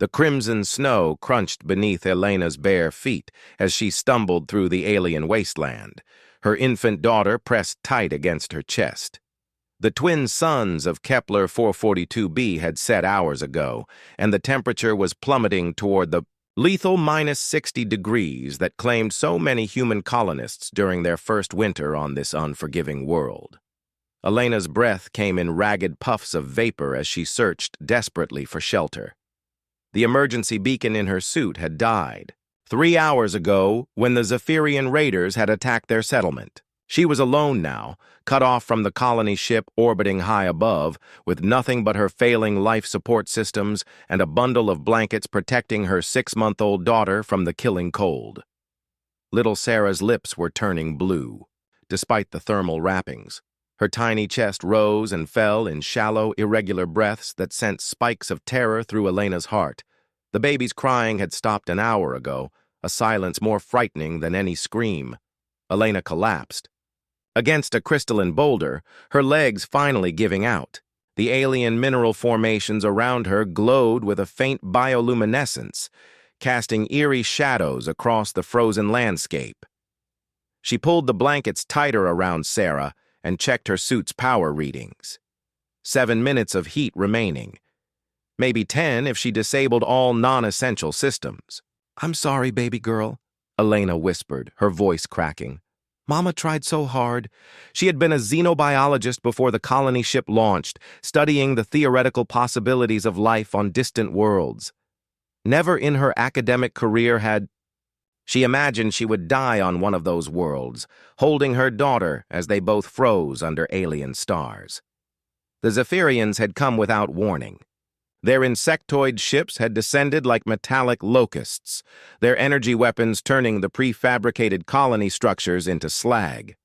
The crimson snow crunched beneath Elena's bare feet as she stumbled through the alien wasteland, her infant daughter pressed tight against her chest. The twin suns of Kepler 442b had set hours ago, and the temperature was plummeting toward the lethal -60 degrees that claimed so many human colonists during their first winter on this unforgiving world. Elena's breath came in ragged puffs of vapor as she searched desperately for shelter. The emergency beacon in her suit had died 3 hours ago when the Zephyrian raiders had attacked their settlement. She was alone now, cut off from the colony ship orbiting high above, with nothing but her failing life support systems and a bundle of blankets protecting her 6-month-old daughter from the killing cold. Little Sarah's lips were turning blue, despite the thermal wrappings. Her tiny chest rose and fell in shallow, irregular breaths that sent spikes of terror through Elena's heart. The baby's crying had stopped an hour ago, a silence more frightening than any scream. Elena collapsed. Against a crystalline boulder, her legs finally giving out. The alien mineral formations around her glowed with a faint bioluminescence, casting eerie shadows across the frozen landscape. She pulled the blankets tighter around Sarah and checked her suit's power readings. 7 minutes of heat remaining. Maybe 10 if she disabled all non-essential systems. "I'm sorry, baby girl," Elena whispered, her voice cracking. "Mama tried so hard." She had been a xenobiologist before the colony ship launched, studying the theoretical possibilities of life on distant worlds. Never in her academic career had she imagined she would die on one of those worlds, holding her daughter as they both froze under alien stars. The Zephyrians had come without warning. Their insectoid ships had descended like metallic locusts, their energy weapons turning the prefabricated colony structures into slag.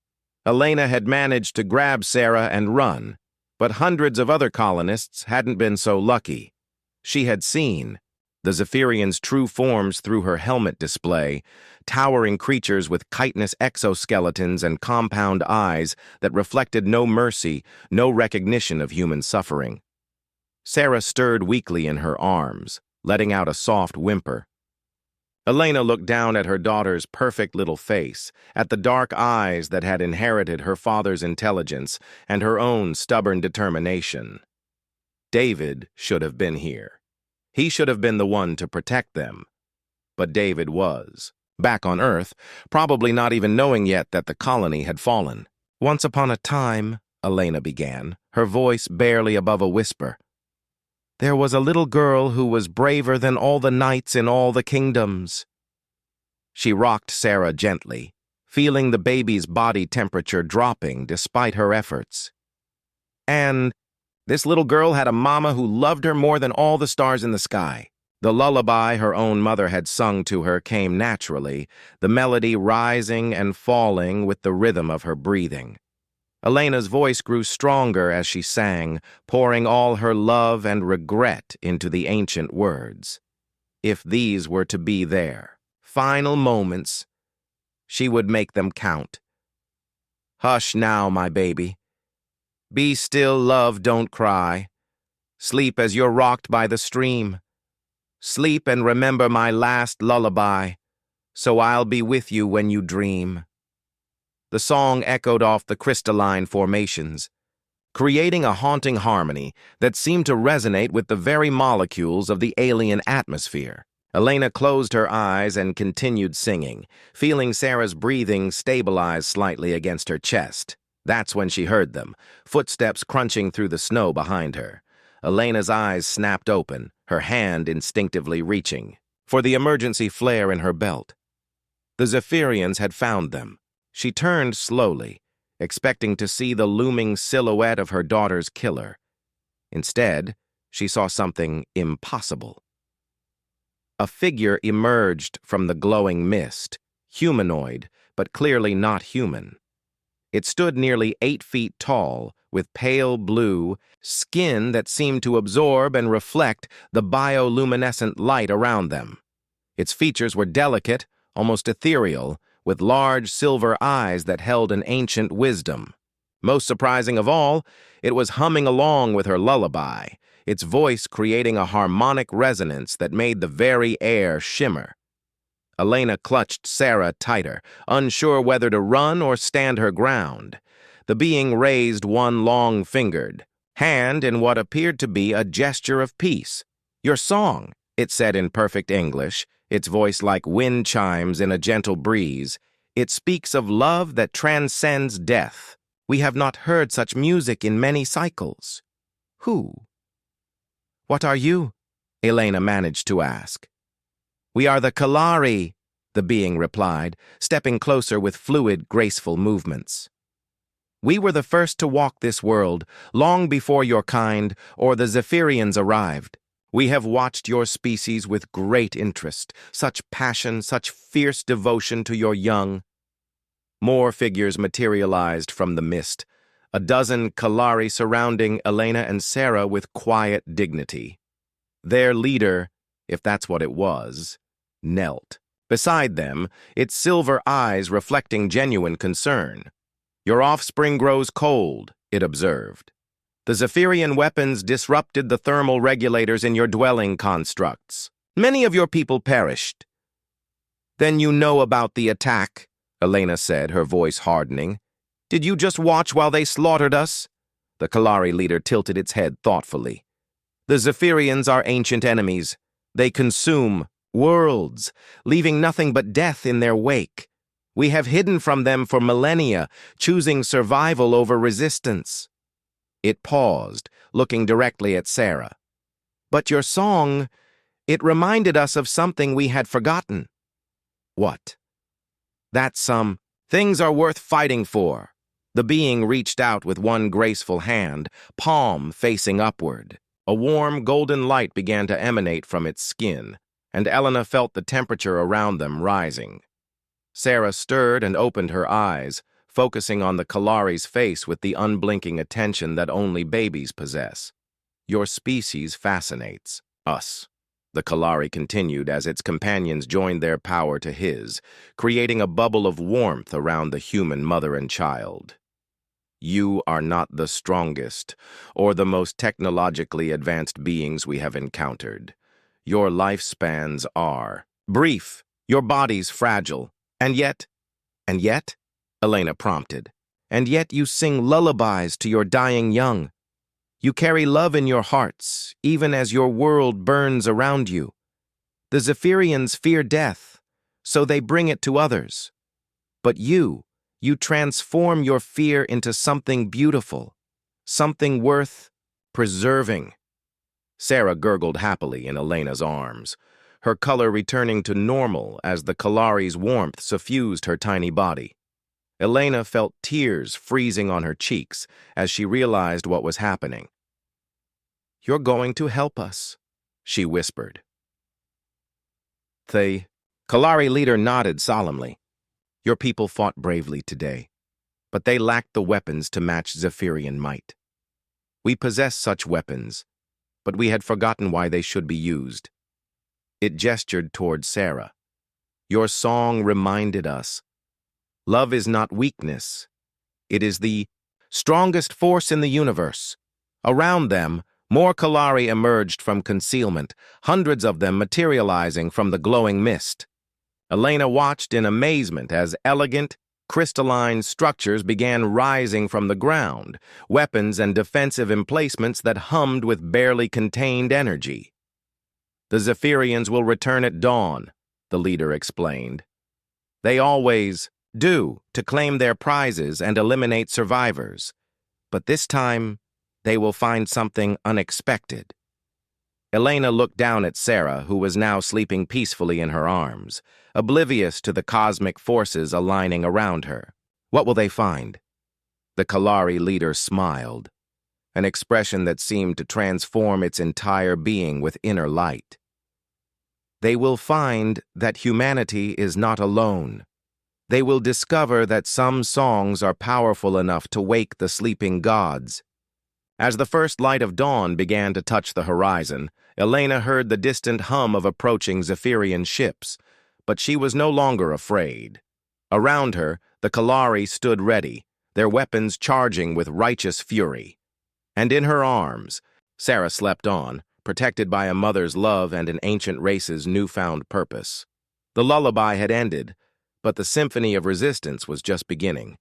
Elena had managed to grab Sarah and run, but hundreds of other colonists hadn't been so lucky. She had seen the Zephyrians' true forms through her helmet display, towering creatures with chitinous exoskeletons and compound eyes that reflected no mercy, no recognition of human suffering. Sarah stirred weakly in her arms, letting out a soft whimper. Elena looked down at her daughter's perfect little face, at the dark eyes that had inherited her father's intelligence and her own stubborn determination. David should have been here. He should have been the one to protect them. But David was, back on Earth, probably not even knowing yet that the colony had fallen. "Once upon a time," Elena began, her voice barely above a whisper, "there was a little girl who was braver than all the knights in all the kingdoms." She rocked Sarah gently, feeling the baby's body temperature dropping despite her efforts. "And this little girl had a mama who loved her more than all the stars in the sky." The lullaby her own mother had sung to her came naturally, the melody rising and falling with the rhythm of her breathing. Elena's voice grew stronger as she sang, pouring all her love and regret into the ancient words. If these were to be their final moments, she would make them count. "Hush now, my baby. Be still, love, don't cry. Sleep as you're rocked by the stream. Sleep and remember my last lullaby, so I'll be with you when you dream." The song echoed off the crystalline formations, creating a haunting harmony that seemed to resonate with the very molecules of the alien atmosphere. Elena closed her eyes and continued singing, feeling Sarah's breathing stabilize slightly against her chest. That's when she heard them, footsteps crunching through the snow behind her. Elena's eyes snapped open, her hand instinctively reaching for the emergency flare in her belt. The Zephyrians had found them. She turned slowly, expecting to see the looming silhouette of her daughter's killer. Instead, she saw something impossible. A figure emerged from the glowing mist, humanoid, but clearly not human. It stood nearly 8 feet tall, with pale blue skin that seemed to absorb and reflect the bioluminescent light around them. Its features were delicate, almost ethereal, with large silver eyes that held an ancient wisdom. Most surprising of all, it was humming along with her lullaby, its voice creating a harmonic resonance that made the very air shimmer. Elena clutched Sarah tighter, unsure whether to run or stand her ground. The being raised one long-fingered hand in what appeared to be a gesture of peace. "Your song," it said in perfect English, its voice like wind chimes in a gentle breeze. "It speaks of love that transcends death. We have not heard such music in many cycles." "Who? What are you?" Elena managed to ask. "We are the Kalari," the being replied, stepping closer with fluid, graceful movements. "We were the first to walk this world, long before your kind or the Zephyrians arrived. We have watched your species with great interest, such passion, such fierce devotion to your young." More figures materialized from the mist, a dozen Kalari surrounding Elena and Sarah with quiet dignity. Their leader, if that's what it was, knelt. Beside them, its silver eyes reflecting genuine concern. "Your offspring grows cold," it observed. "The Zephyrian weapons disrupted the thermal regulators in your dwelling constructs. Many of your people perished." "Then you know about the attack," Elena said, her voice hardening. "Did you just watch while they slaughtered us?" The Kalari leader tilted its head thoughtfully. "The Zephyrians are ancient enemies. They consume worlds, leaving nothing but death in their wake. We have hidden from them for millennia, choosing survival over resistance." It paused, looking directly at Sarah. "But your song, it reminded us of something we had forgotten." "What?" "That some things are worth fighting for." The being reached out with one graceful hand, palm facing upward. A warm, golden light began to emanate from its skin, and Elena felt the temperature around them rising. Sarah stirred and opened her eyes, focusing on the Kalari's face with the unblinking attention that only babies possess. "Your species fascinates us," the Kalari continued as its companions joined their power to his, creating a bubble of warmth around the human mother and child. "You are not the strongest or the most technologically advanced beings we have encountered. Your lifespans are brief, your bodies fragile, and yet, Elena prompted, "and yet you sing lullabies to your dying young. You carry love in your hearts, even as your world burns around you. The Zephyrians fear death, so they bring it to others. But you transform your fear into something beautiful, something worth preserving." Sarah gurgled happily in Elena's arms, her color returning to normal as the Kalari's warmth suffused her tiny body. Elena felt tears freezing on her cheeks as she realized what was happening. "You're going to help us," she whispered. The Kalari leader nodded solemnly. "Your people fought bravely today, but they lacked the weapons to match Zephyrian might. We possess such weapons, but we had forgotten why they should be used." It gestured toward Sarah. "Your song reminded us. Love is not weakness. It is the strongest force in the universe." Around them, more Kalari emerged from concealment, hundreds of them materializing from the glowing mist. Elena watched in amazement as elegant, crystalline structures began rising from the ground, weapons and defensive emplacements that hummed with barely contained energy. "The Zephyrians will return at dawn," the leader explained. "They always do to claim their prizes and eliminate survivors. But this time, they will find something unexpected." Elena looked down at Sarah, who was now sleeping peacefully in her arms, oblivious to the cosmic forces aligning around her. "What will they find?" The Kalari leader smiled, an expression that seemed to transform its entire being with inner light. "They will find that humanity is not alone. They will discover that some songs are powerful enough to wake the sleeping gods." As the first light of dawn began to touch the horizon, Elena heard the distant hum of approaching Zephyrian ships, but she was no longer afraid. Around her, the Kalari stood ready, their weapons charging with righteous fury. And in her arms, Sarah slept on, protected by a mother's love and an ancient race's newfound purpose. The lullaby had ended, but the symphony of resistance was just beginning.